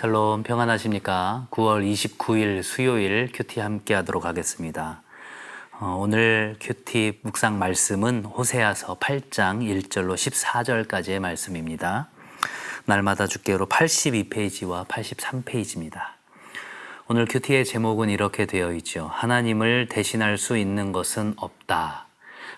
샬롬 평안하십니까? 9월 29일 수요일 큐티 함께 하도록 하겠습니다. 오늘 큐티 묵상 말씀은 호세아서 8장 1절로 14절까지의 말씀입니다. 날마다 주께로 82페이지와 83페이지입니다. 오늘 큐티의 제목은 이렇게 되어 있죠. 하나님을 대신할 수 있는 것은 없다.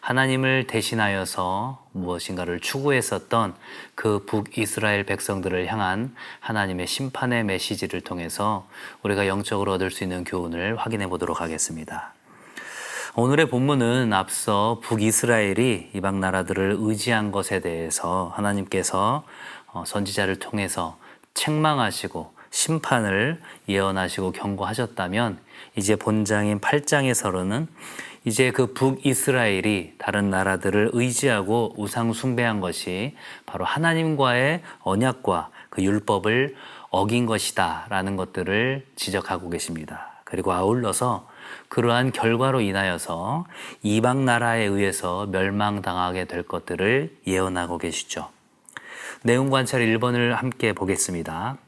하나님을 대신하여서 무엇인가를 추구했었던 그 북이스라엘 백성들을 향한 하나님의 심판의 메시지를 통해서 우리가 영적으로 얻을 수 있는 교훈을 확인해 보도록 하겠습니다. 오늘의 본문은 앞서 북이스라엘이 이방 나라들을 의지한 것에 대해서 하나님께서 선지자를 통해서 책망하시고 심판을 예언하시고 경고하셨다면, 이제 본장인 8장에서는 이제 그 북이스라엘이 다른 나라들을 의지하고 우상 숭배한 것이 바로 하나님과의 언약과 그 율법을 어긴 것이다 라는 것들을 지적하고 계십니다. 그리고 아울러서 그러한 결과로 인하여서 이방 나라에 의해서 멸망당하게 될 것들을 예언하고 계시죠. 내용 관찰 1번을 함께 보겠습니다.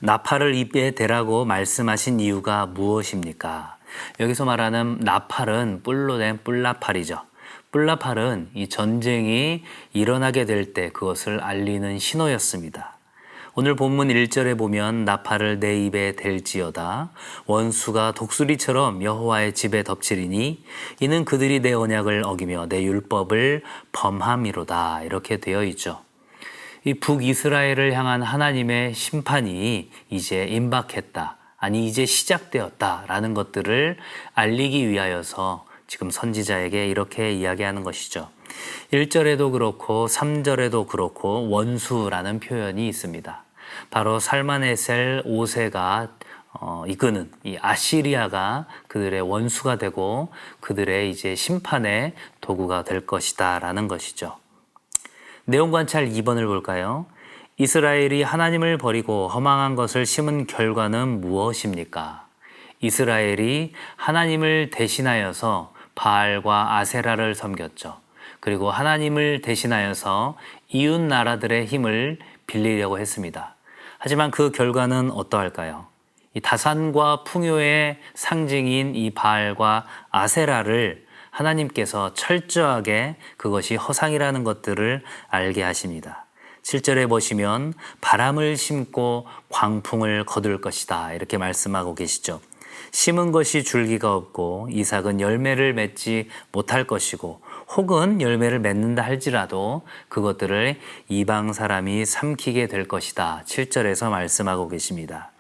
나팔을 입에 대라고 말씀하신 이유가 무엇입니까? 여기서 말하는 나팔은 뿔로 된 뿔나팔이죠. 뿔나팔은 이 전쟁이 일어나게 될 때 그것을 알리는 신호였습니다. 오늘 본문 1절에 보면 나팔을 내 입에 댈지어다 원수가 독수리처럼 여호와의 집에 덮치리니 이는 그들이 내 언약을 어기며 내 율법을 범함이로다, 이렇게 되어 있죠. 이 북이스라엘을 향한 하나님의 심판이 이제 임박했다, 아니 이제 시작되었다라는 것들을 알리기 위하여서 지금 선지자에게 이렇게 이야기하는 것이죠. 1절에도 그렇고 3절에도 그렇고 원수라는 표현이 있습니다. 바로 살마네셀 5세가 이끄는 이 아시리아가 그들의 원수가 되고 그들의 이제 심판의 도구가 될 것이다 라는 것이죠. 내용 관찰 2번을 볼까요? 이스라엘이 하나님을 버리고 허망한 것을 심은 결과는 무엇입니까? 이스라엘이 하나님을 대신하여서 바알과 아세라를 섬겼죠. 그리고 하나님을 대신하여서 이웃 나라들의 힘을 빌리려고 했습니다. 하지만 그 결과는 어떠할까요? 이 다산과 풍요의 상징인 이 바알과 아세라를 하나님께서 철저하게 그것이 허상이라는 것들을 알게 하십니다. 7절에 보시면 바람을 심고 광풍을 거둘 것이다, 이렇게 말씀하고 계시죠. 심은 것이 줄기가 없고 이삭은 열매를 맺지 못할 것이고 혹은 열매를 맺는다 할지라도 그것들을 이방 사람이 삼키게 될 것이다, 7절에서 말씀하고 계십니다.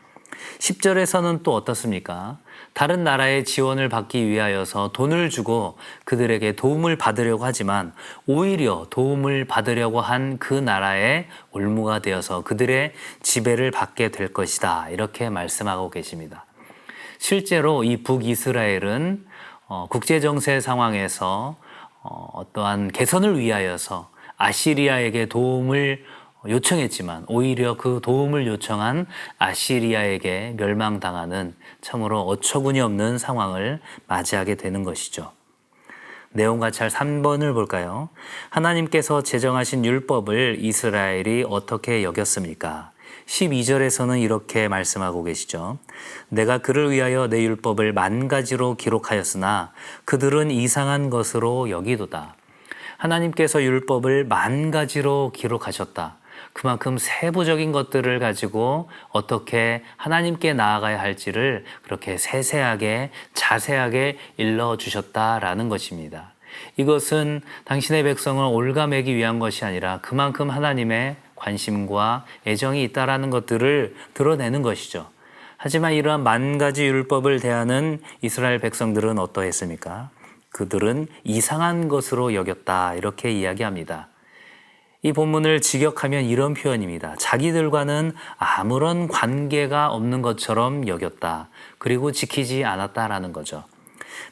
10절에서는 또 어떻습니까? 다른 나라의 지원을 받기 위하여서 돈을 주고 그들에게 도움을 받으려고 하지만 오히려 도움을 받으려고 한 그 나라의 올무가 되어서 그들의 지배를 받게 될 것이다, 이렇게 말씀하고 계십니다. 실제로 이 북이스라엘은 국제정세 상황에서 어떠한 개선을 위하여서 아시리아에게 도움을 요청했지만 오히려 그 도움을 요청한 아시리아에게 멸망당하는 참으로 어처구니 없는 상황을 맞이하게 되는 것이죠. 내용 관찰 3번을 볼까요? 하나님께서 제정하신 율법을 이스라엘이 어떻게 여겼습니까? 12절에서는 이렇게 말씀하고 계시죠. 내가 그를 위하여 내 율법을 10,000가지로 기록하였으나 그들은 이상한 것으로 여기도다. 하나님께서 율법을 10,000가지로 기록하셨다. 그만큼 세부적인 것들을 가지고 어떻게 하나님께 나아가야 할지를 그렇게 세세하게 자세하게 일러주셨다라는 것입니다. 이것은 당신의 백성을 올가매기 위한 것이 아니라 그만큼 하나님의 관심과 애정이 있다라는 것들을 드러내는 것이죠. 하지만 이러한 10,000가지 율법을 대하는 이스라엘 백성들은 어떠했습니까? 그들은 이상한 것으로 여겼다, 이렇게 이야기합니다. 이 본문을 직역하면 이런 표현입니다. 자기들과는 아무런 관계가 없는 것처럼 여겼다. 그리고 지키지 않았다라는 거죠.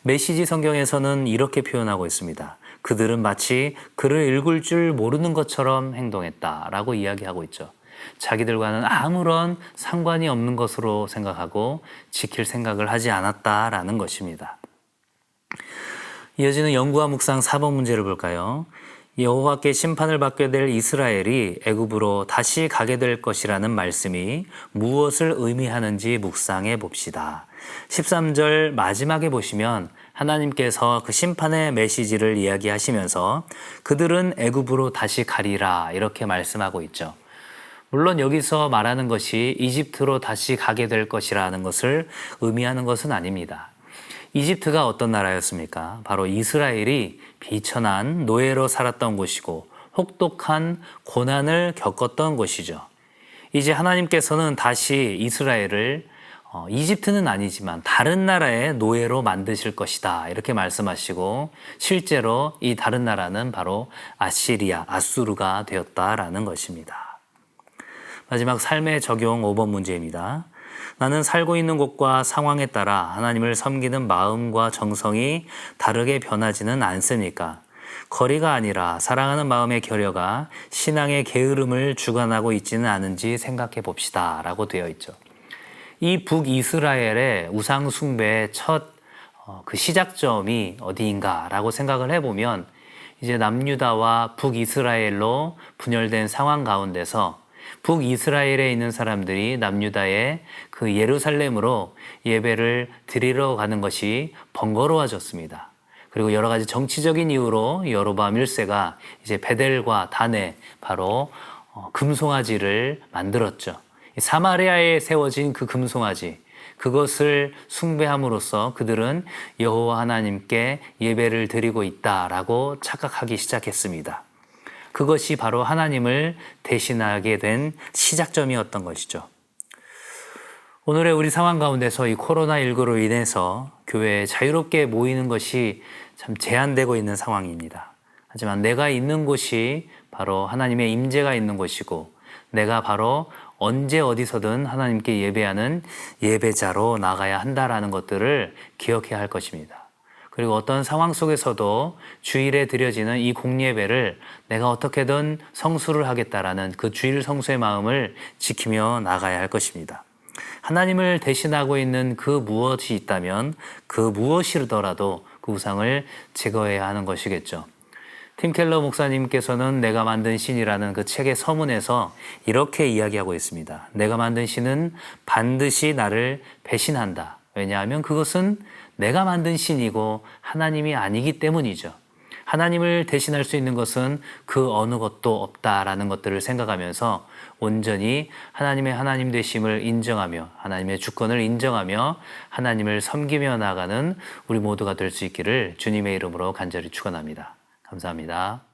메시지 성경에서는 이렇게 표현하고 있습니다. 그들은 마치 글을 읽을 줄 모르는 것처럼 행동했다라고 이야기하고 있죠. 자기들과는 아무런 상관이 없는 것으로 생각하고 지킬 생각을 하지 않았다라는 것입니다. 이어지는 연구와 묵상 4번 문제를 볼까요? 여호와께 심판을 받게 될 이스라엘이 애굽으로 다시 가게 될 것이라는 말씀이 무엇을 의미하는지 묵상해 봅시다. 13절 마지막에 보시면 하나님께서 그 심판의 메시지를 이야기하시면서 그들은 애굽으로 다시 가리라 이렇게 말씀하고 있죠. 물론 여기서 말하는 것이 이집트로 다시 가게 될 것이라는 것을 의미하는 것은 아닙니다. 이집트가 어떤 나라였습니까? 바로 이스라엘이 비천한 노예로 살았던 곳이고 혹독한 고난을 겪었던 곳이죠. 이제 하나님께서는 다시 이스라엘을 이집트는 아니지만 다른 나라의 노예로 만드실 것이다 이렇게 말씀하시고 실제로 이 다른 나라는 바로 아시리아, 아수르가 되었다라는 것입니다. 마지막 삶의 적용 5번 문제입니다. 나는 살고 있는 곳과 상황에 따라 하나님을 섬기는 마음과 정성이 다르게 변하지는 않습니까? 거리가 아니라 사랑하는 마음의 결여가 신앙의 게으름을 주관하고 있지는 않은지 생각해 봅시다 라고 되어 있죠. 이 북이스라엘의 우상 숭배의 첫 그 시작점이 어디인가 라고 생각을 해보면 이제 남유다와 북이스라엘로 분열된 상황 가운데서 북이스라엘에 있는 사람들이 남유다의 그 예루살렘으로 예배를 드리러 가는 것이 번거로워졌습니다. 그리고 여러 가지 정치적인 이유로 여로보암 1세가 이제 베델과 단에 바로 금송아지를 만들었죠. 사마리아에 세워진 그 금송아지, 그것을 숭배함으로써 그들은 여호와 하나님께 예배를 드리고 있다라고 착각하기 시작했습니다. 그것이 바로 하나님을 대신하게 된 시작점이었던 것이죠. 오늘의 우리 상황 가운데서 이 코로나19로 인해서 교회에 자유롭게 모이는 것이 참 제한되고 있는 상황입니다. 하지만 내가 있는 곳이 바로 하나님의 임재가 있는 곳이고 내가 바로 언제 어디서든 하나님께 예배하는 예배자로 나가야 한다라는 것들을 기억해야 할 것입니다. 그리고 어떤 상황 속에서도 주일에 드려지는 이 공예배를 내가 어떻게든 성수를 하겠다라는 그 주일 성수의 마음을 지키며 나가야 할 것입니다. 하나님을 대신하고 있는 그 무엇이 있다면 그 무엇이더라도 그 우상을 제거해야 하는 것이겠죠. 팀 켈러 목사님께서는 내가 만든 신이라는 그 책의 서문에서 이렇게 이야기하고 있습니다. 내가 만든 신은 반드시 나를 배신한다. 왜냐하면 그것은 내가 만든 신이고 하나님이 아니기 때문이죠. 하나님을 대신할 수 있는 것은 그 어느 것도 없다라는 것들을 생각하면서 온전히 하나님의 하나님 되심을 인정하며 하나님의 주권을 인정하며 하나님을 섬기며 나가는 우리 모두가 될 수 있기를 주님의 이름으로 간절히 축원합니다. 감사합니다.